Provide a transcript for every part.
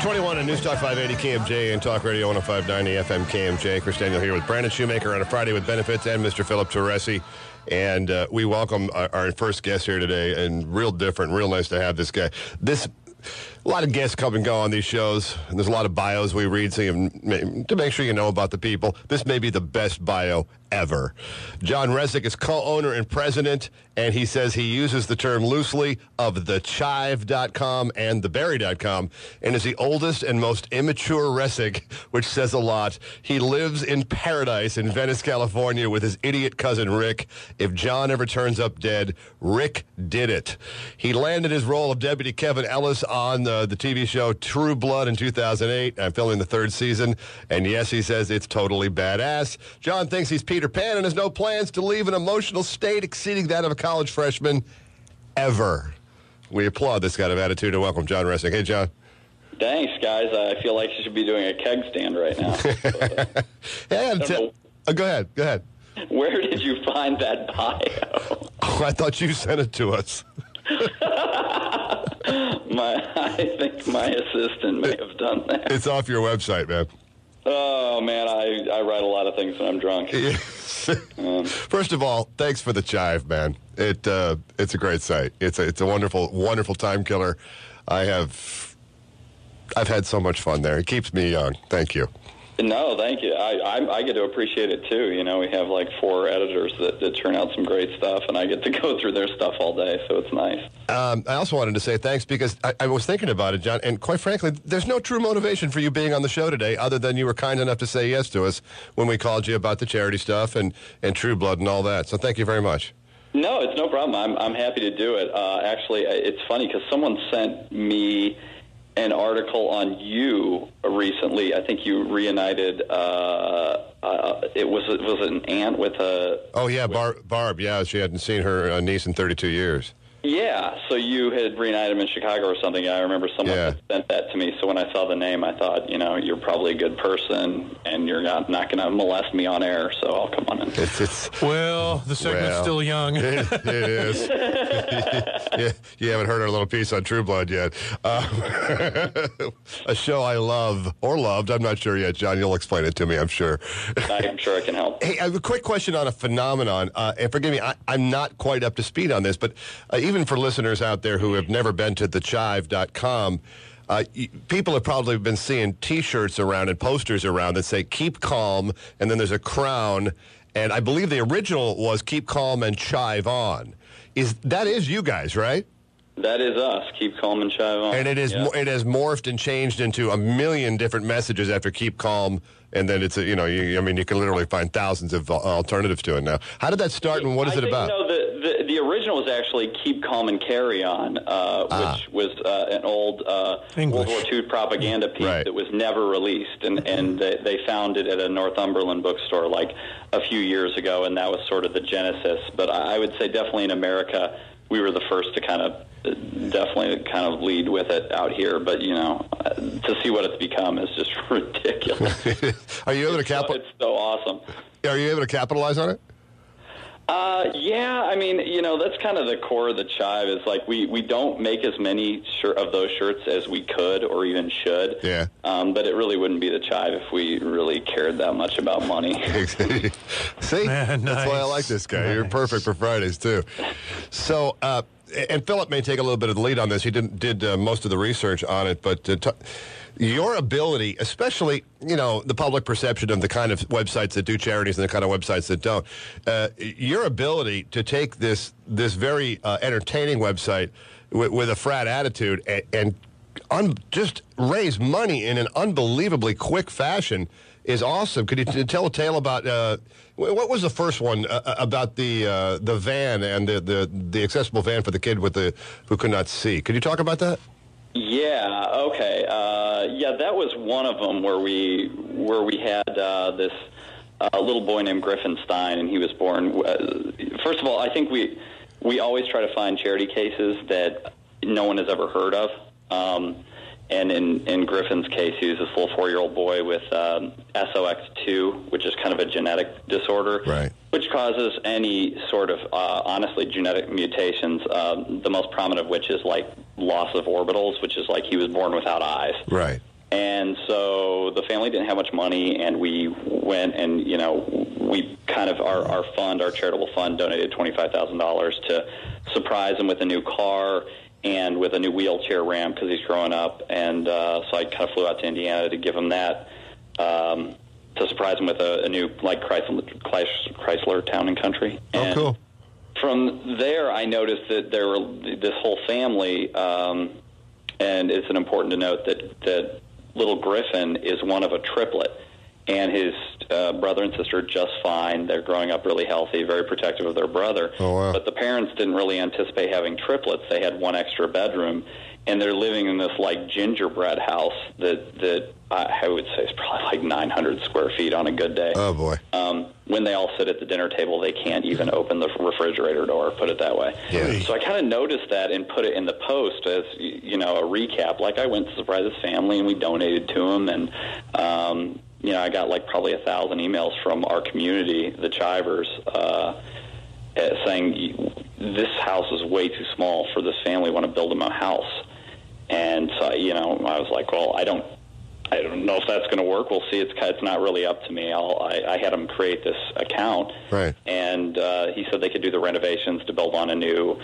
8:21 on News Talk 580 KMJ and Talk Radio 105.90 FM KMJ. Chris Daniel here with Brandon Shoemaker on a Friday with Benefits and Mr. Philip Teresi. And we welcome our first guest here today, and real different, real nice to have this guy. A lot of guests come and go on these shows, and there's a lot of bios we read to make sure you know about the people. This may be the best bio ever. John Resig is co-owner and president, and he says he uses the term loosely of theCHIVE.com and theberry.com, and is the oldest and most immature Resig, which says a lot. He lives in paradise in Venice, California with his idiot cousin Rick. If John ever turns up dead, Rick did it. He landed his role of Deputy Kevin Ellis on the TV show True Blood in 2008. I'm filming the third season, and yes, he says it's totally badass. John thinks he's Peter Pan and has no plans to leave an emotional state exceeding that of a college freshman ever. We applaud this kind of attitude and welcome John Resig. Hey, John. Thanks, guys. I feel like you should be doing a keg stand right now. Go ahead. Where did you find that bio? Oh, I thought you sent it to us. I think my assistant may have done that. It's off your website, man. Oh, man, I write a lot of things when I'm drunk. First of all, thanks for the Chive, man. It's a great site. It's a wonderful, wonderful time killer. I've had so much fun there. It keeps me young. Thank you. No, thank you. I get to appreciate it, too. You know, we have like 4 editors that turn out some great stuff, and I get to go through their stuff all day, so it's nice. I also wanted to say thanks because I was thinking about it, John, and quite frankly, there's no true motivation for you being on the show today other than you were kind enough to say yes to us when we called you about the charity stuff and True Blood and all that. So thank you very much. No, it's no problem. I'm happy to do it. Actually, it's funny because someone sent me an article on you recently. I think you reunited. It was an aunt with a. Oh yeah, Barb. Yeah, she hadn't seen her niece in 32 years. Yeah, so you had reunited them in Chicago or something. I remember someone had sent that to me. So when I saw the name, I thought, you're probably a good person, and you're not going to molest me on air. So I'll come on in. Well, the segment's still young. It is. You haven't heard our little piece on True Blood yet. A show I love or loved. I'm not sure yet, John. You'll explain it to me, I'm sure. I'm sure I can help. Hey, I have a quick question on a phenomenon. And forgive me, I'm not quite up to speed on this, but even for listeners out there who have never been to thechive.com, people have probably been seeing T-shirts around and posters around that say "Keep Calm," and then there's a crown. And I believe the original was "Keep Calm and Chive On." That is you guys, right? That is us. Keep calm and chive on. And it has morphed and changed into a million different messages after "Keep Calm," and then it's you can literally find thousands of alternatives to it now. How did that start, and what is it about? The original was actually "Keep Calm and Carry On," which was an old World War II propaganda piece that was never released, and they found it at a Northumberland bookstore like a few years ago, and that was sort of the genesis. But I would say definitely in America, we were the first to definitely lead with it out here. But to see what it's become is just ridiculous. Are you able to It's so awesome. Are you able to capitalize on it? Yeah, I mean, that's kind of the core of the Chive is like we don't make as many of those shirts as we could or even should. Yeah. But it really wouldn't be the Chive if we really cared that much about money. See? Man, That's why I like this guy. Nice. You're perfect for Fridays, too. So, and Philip may take a little bit of the lead on this. He did most of the research on it, but your ability, especially, the public perception of the kind of websites that do charities and the kind of websites that don't, your ability to take this very entertaining website with a frat attitude and just raise money in an unbelievably quick fashion is awesome. Could you tell a tale about what was the first one about the van and the accessible van for the kid who could not see? Could you talk about that? Yeah. Okay. That was one of them where we had this little boy named Griffin Stein, and he was born. First of all, I think we always try to find charity cases that no one has ever heard of. And in Griffin's case, he was this little 4-year-old boy with SOX2, which is kind of a genetic disorder, which causes any sort of, honestly, genetic mutations, the most prominent of which is like loss of orbitals, which is like he was born without eyes. Right. And so the family didn't have much money, and we went and, we kind of, our fund, our charitable fund, donated $25,000 to surprise him with a new car and with a new wheelchair ramp because he's growing up. And so I kind of flew out to Indiana to give him that, to surprise him with a new, like, Chrysler Town and Country. And cool. From there, I noticed that there were this whole family, and it's important to note that little Griffin is one of a triplet, and his brother and sister are just fine. They're growing up really healthy, very protective of their brother. Oh, wow. But the parents didn't really anticipate having triplets. They had one extra bedroom, and they're living in this, like, gingerbread house that I would say is probably like 900 square feet on a good day. Oh, boy. When they all sit at the dinner table, they can't even open the refrigerator door, put it that way. Yeah. So I kind of noticed that and put it in the post as, a recap. Like, I went to surprise his family, and we donated to him, and, I got, like, probably 1,000 emails from our community, the Chivers, saying, this house is way too small for this family. We want to build them a house. And so, I was like, well, I don't know if that's going to work. We'll see. It's not really up to me. I had him create this account, right? And he said they could do the renovations to build on a new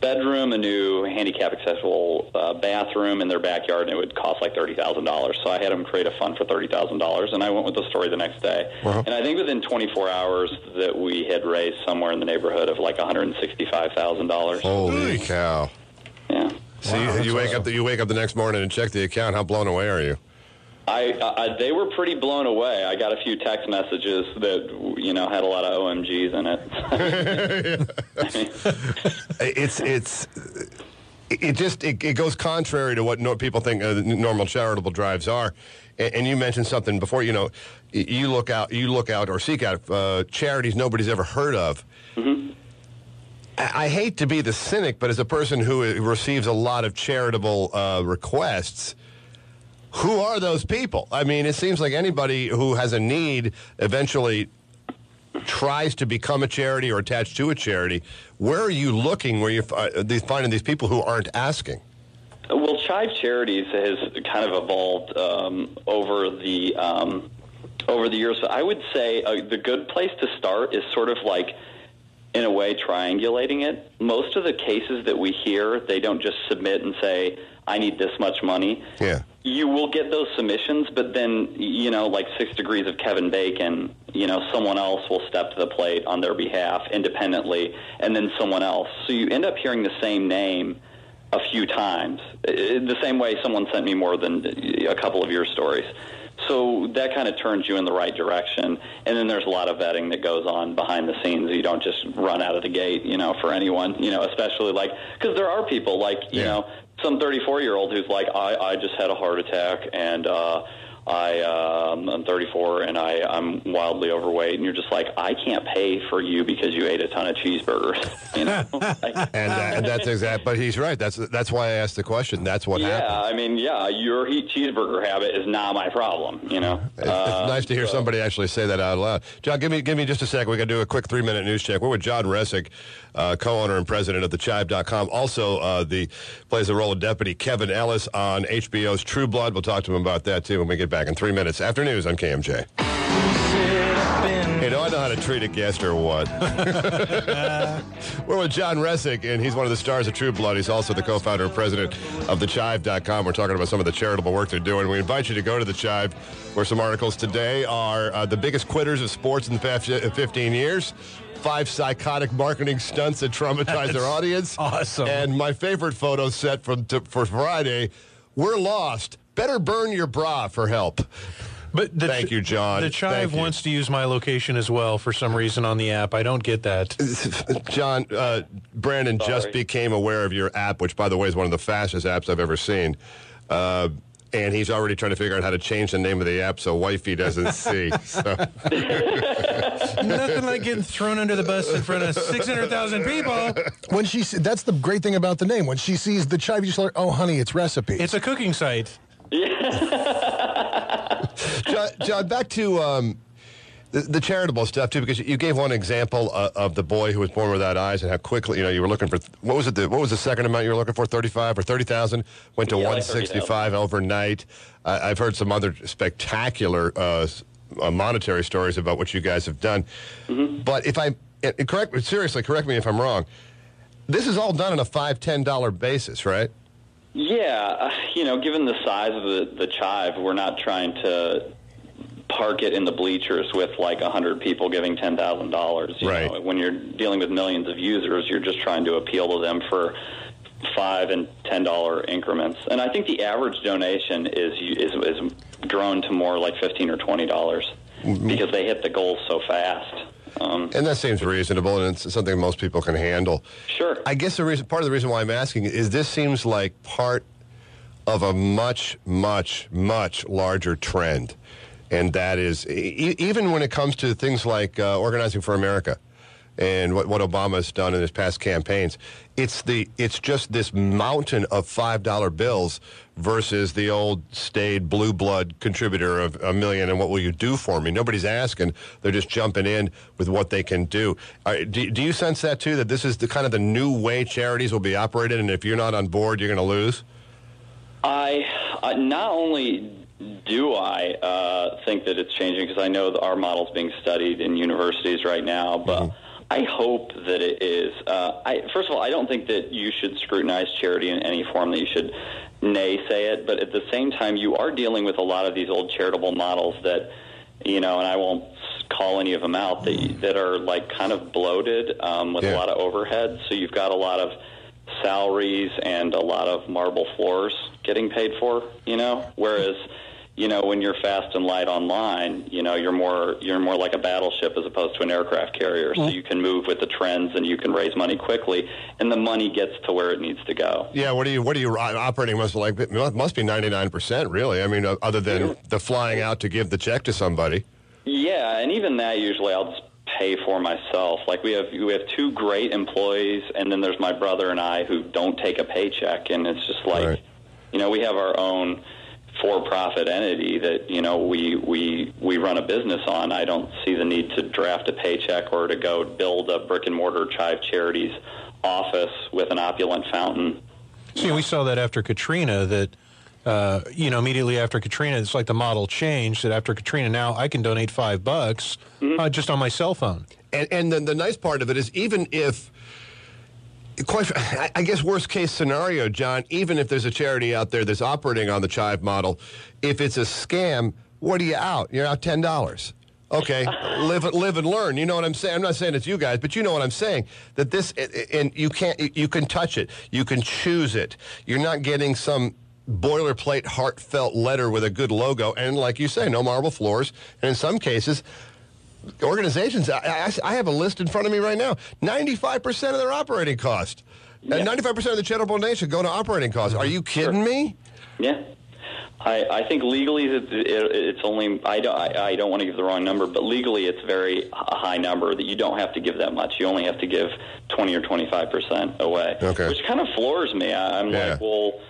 bedroom, a new handicap accessible bathroom in their backyard, and it would cost like $30,000. So I had him create a fund for $30,000, and I went with the story the next day. Uh-huh. And I think within 24 hours that we had raised somewhere in the neighborhood of like $165,000. Holy cow! Yeah. So wow, you wake up the next morning and check the account. How blown away are you? They were pretty blown away. I got a few text messages that had a lot of OMGs in it. It goes contrary to what people think normal charitable drives are. And you mentioned something before. You look out or seek out charities nobody's ever heard of. Mm-hmm. I hate to be the cynic, but as a person who receives a lot of charitable requests, who are those people? I mean, it seems like anybody who has a need eventually tries to become a charity or attached to a charity. Where are you looking where you're finding these people who aren't asking? Well, Chive Charities has kind of evolved over the years. I would say the good place to start is sort of like, in a way, triangulating it. Most of the cases that we hear, they don't just submit and say, I need this much money. Yeah. You will get those submissions, but then, like 6 Degrees of Kevin Bacon, someone else will step to the plate on their behalf independently, and then someone else. So you end up hearing the same name a few times, the same way someone sent me more than a couple of your stories. So that kind of turns you in the right direction. And then there's a lot of vetting that goes on behind the scenes. You don't just run out of the gate, for anyone, especially because there are people some 34-year-old who's like, I just had a heart attack and I'm 34 and I'm wildly overweight, and you're just like, I can't pay for you because you ate a ton of cheeseburgers, and that's exact. But he's right. That's why I asked the question. That's what happened. Yeah, I mean, your cheeseburger habit is not my problem. It's nice to hear somebody actually say that out loud. John, give me just a second. We got to do a quick 3-minute news check. We're with John Resig, co-owner and president of thechive.com. Also, plays the role of Deputy Kevin Ellis on HBO's True Blood. We'll talk to him about that too when we get back in 3 minutes after news on KMJ. Hey, do I know how to treat a guest or what? We're with John Resig, and he's one of the stars of True Blood. He's also the co-founder and president of thechive.com. We're talking about some of the charitable work they're doing. We invite you to go to the Chive, where some articles today are the biggest quitters of sports in the past 15 years. 5 psychotic marketing stunts that traumatize their audience. Awesome. And my favorite photo set for Friday, we're lost. Better burn your bra for help. But Thank you, John. The Chive wants to use my location as well for some reason on the app. I don't get that. John, Brandon just became aware of your app, which, by the way, is one of the fastest apps I've ever seen. And he's already trying to figure out how to change the name of the app so wifey doesn't see. So. Nothing like getting thrown under the bus in front of 600,000 people. That's the great thing about the name. When she sees the Chive, she's like, oh, honey, it's recipe. It's a cooking site. John, back to The charitable stuff, too, because you gave one example of the boy who was born without eyes and how quickly, you were looking for, what was the second amount you were looking for, 35 or 30,000? Went to 165 overnight. I've heard some other spectacular monetary stories about what you guys have done. Mm-hmm. But correct me if I'm wrong, this is all done on a $5, $10 basis, right? Yeah, given the size of the Chive, we're not trying to park it in the bleachers with like 100 people giving $10,000. Right. When you're dealing with millions of users, you're just trying to appeal to them for $5 and $10 increments. And I think the average donation is grown to more like $15 or $20 because they hit the goals so fast. And that seems reasonable, and it's something most people can handle. Sure. I guess part of the reason why I'm asking is this seems like part of a much, much, much larger trend. And that is, even when it comes to things like Organizing for America and what Obama has done in his past campaigns, it's just this mountain of $5 bills versus the old staid blue blood contributor of $1 million and what will you do for me? Nobody's asking. They're just jumping in with what they can do. Do you sense that, too, that this is the kind of the new way charities will be operated, and if you're not on board, you're going to lose? I not only do I think that it's changing, because I know that our model's being studied in universities right now, but I hope that it is. First of all, I don't think that you should scrutinize charity in any form, that you should naysay it, but at the same time, you are dealing with a lot of these old charitable models that, and I won't call any of them out, that are like kind of bloated with a lot of overhead. So you've got a lot of salaries and a lot of marble floors getting paid for, whereas when you're fast and light online, you're more like a battleship as opposed to an aircraft carrier. So you can move with the trends and you can raise money quickly, and the money gets to where it needs to go. Yeah, what are you operating must be 99%, really. I mean, other than the flying out to give the check to somebody. Yeah, and even that usually I'll just pay for myself. Like we have 2 great employees, and then there's my brother and I who don't take a paycheck, and it's just like, we have our own for-profit entity that we run a business on. I don't see the need to draft a paycheck or to go build a brick-and-mortar Chive Charities office with an opulent fountain. See, we saw that after Katrina, that immediately after Katrina, it's like the model changed, that after Katrina now I can donate $5 just on my cell phone. And the nice part of it is, even if, I guess worst case scenario, John, even if there's a charity out there that's operating on the Chive model, if it's a scam, what are you out? You're out $10. Okay, live and learn. You know what I'm saying? I'm not saying it's you guys, but you know what I'm saying. That this, and you can touch it. You can choose it. You're not getting some boilerplate, heartfelt letter with a good logo. And like you say, no marble floors. And in some cases, organizations, I have a list in front of me right now, 95% of their operating cost. And 95% of the charitable donation go to operating costs. Are you kidding me? Yeah. I think legally it's only, I don't want to give the wrong number, but legally it's a high number that you don't have to give that much. You only have to give 20 or 25% away, which kind of floors me. I'm like, well,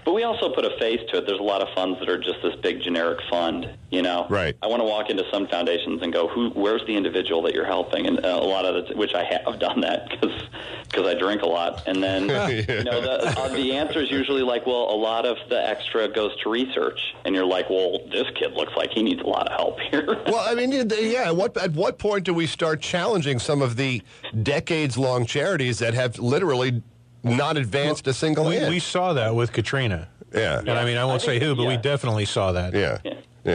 but we also put a face to it. There's a lot of funds that are just this big generic fund, Right. I want to walk into some foundations and go, where's the individual that you're helping? And a lot of which I have done that because I drink a lot. And then, the answer is usually like, well, a lot of the extra goes to research. And you're like, well, this kid looks like he needs a lot of help here. Well, I mean, at what point do we start challenging some of the decades-long charities that have literally not advanced a single inch? We saw that with Katrina. Yeah. And I won't say who, but we definitely saw that. Yeah.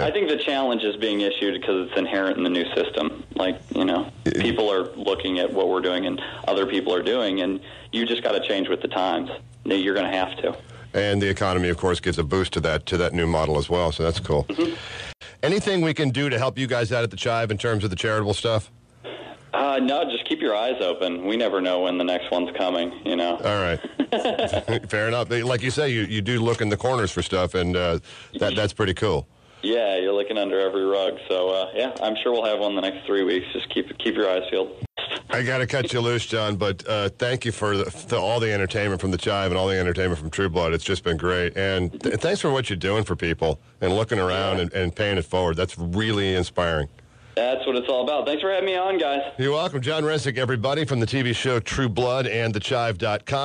I think the challenge is being issued because it's inherent in the new system. Like, people are looking at what we're doing and other people are doing, and you just got to change with the times. You're going to have to. And the economy, of course, gives a boost to that new model as well, so that's cool. Mm-hmm. Anything we can do to help you guys out at the Chive in terms of the charitable stuff? No, just keep your eyes open. We never know when the next one's coming, All right. Fair enough. Like you say, you do look in the corners for stuff, and that's pretty cool. Yeah, you're looking under every rug. So, I'm sure we'll have one the next 3 weeks. Just keep your eyes peeled. I got to cut you loose, John, but thank you for all the entertainment from the Chive and all the entertainment from True Blood. It's just been great. And thanks for what you're doing for people and looking around and paying it forward. That's really inspiring. That's what it's all about. Thanks for having me on, guys. You're welcome. John Resig, everybody, from the TV show True Blood and thechive.com.